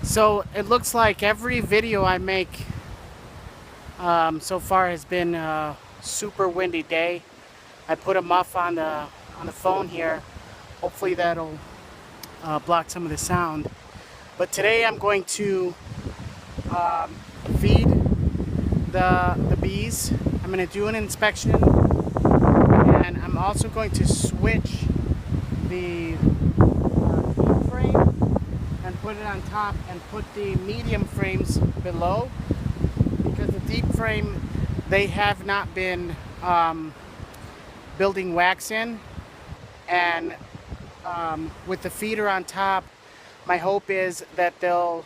So it looks like every video I make so far has been a super windy day. I put a muff on the phone here. Hopefully that'll block some of the sound. But today I'm going to feed the bees. I'm going to do an inspection, and I'm also going to switch the feed frame and put it on top and put the medium frames below, because the deep frame they have not been building wax in, and with the feeder on top, my hope is that they'll,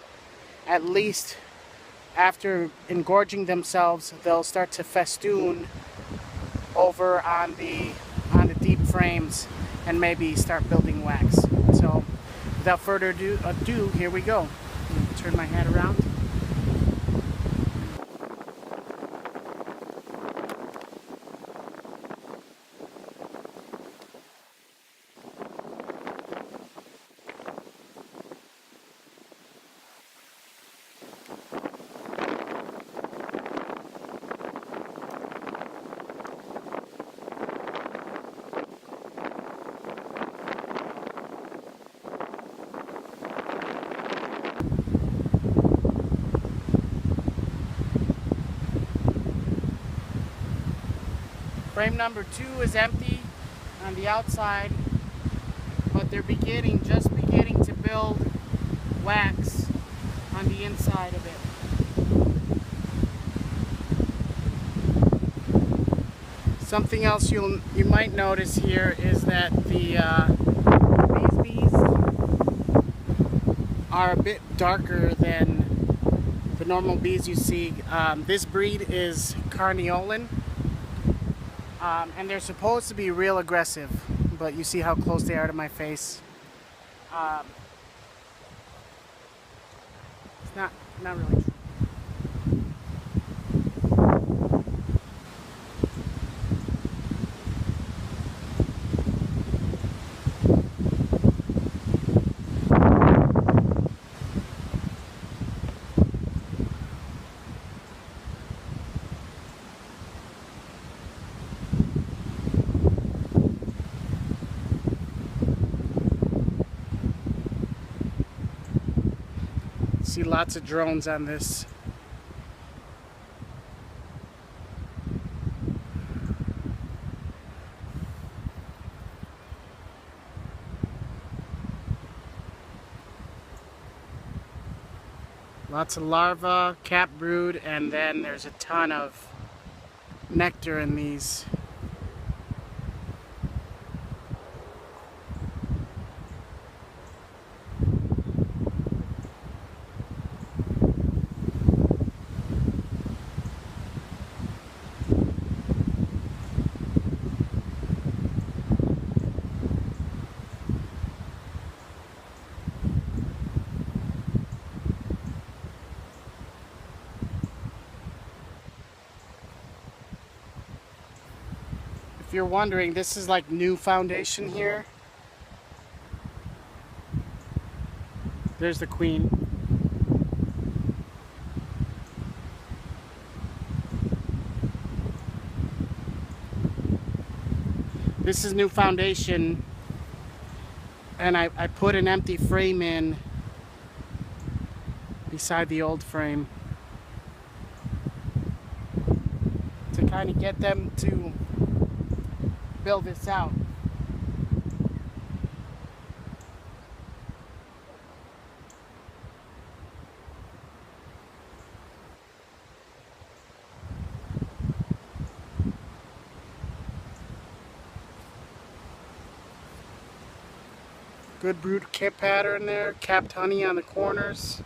at least after engorging themselves, they'll start to festoon over on the deep frames and maybe start building wax. So without further ado, here we go. Turn my head around. Frame number 2 is empty on the outside, but they're just beginning to build wax on the inside of it. Something else you might notice here is that these bees are a bit darker than the normal bees you see. This breed is Carniolan. And they're supposed to be real aggressive, but you see how close they are to my face. It's not really true. See lots of drones on this. Lots of larvae, cap brood, and then there's a ton of nectar in these. If you're wondering, this is like new foundation here. There's the queen. This is new foundation, and I put an empty frame in beside the old frame to kind of get them to build this out. Good brood kit pattern there, capped honey on the corners.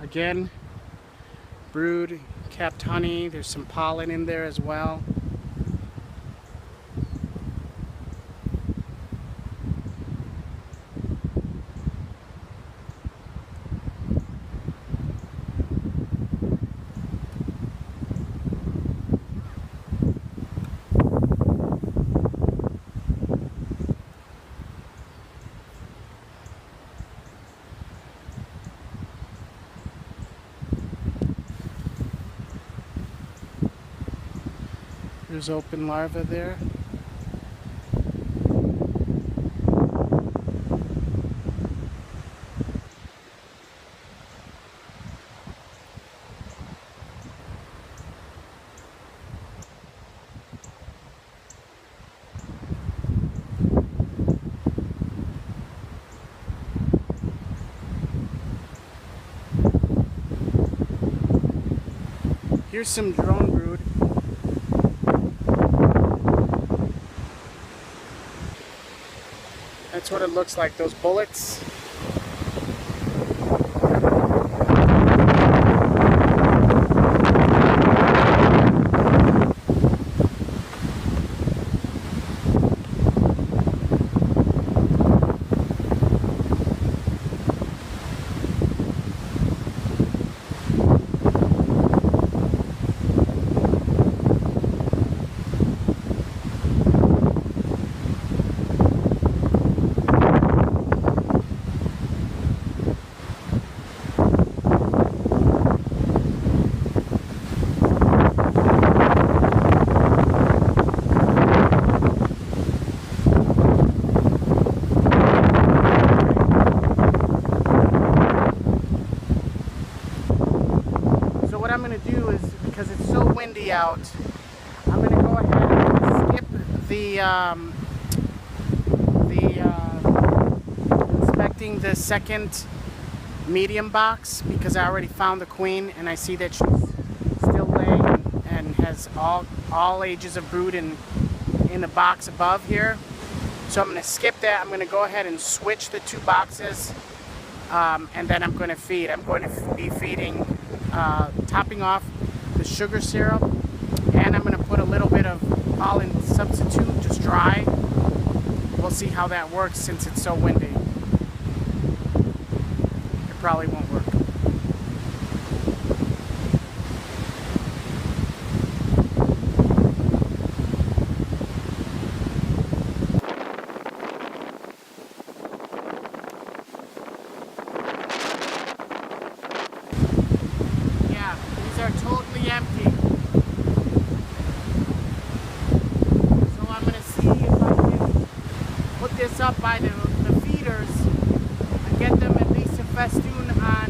Again, brood, capped honey, there's some pollen in there as well. There's open larvae there. Here's some drone brood. That's what it looks like, those bullets. What I'm going to do is, because it's so windy out, I'm going to go ahead and skip the inspecting the second medium box, because I already found the queen and I see that she's still laying and has all ages of brood in the box above here. So I'm going to skip that. I'm going to go ahead and switch the two boxes, and then I'm going to feed. I'm going to be feeding, topping off the sugar syrup, and I'm going to put a little bit of pollen substitute, just dry. We'll see how that works since it's so windy. It probably won't work. Are totally empty. So I'm going to see if I can put this up by the feeders and get them at least a festoon on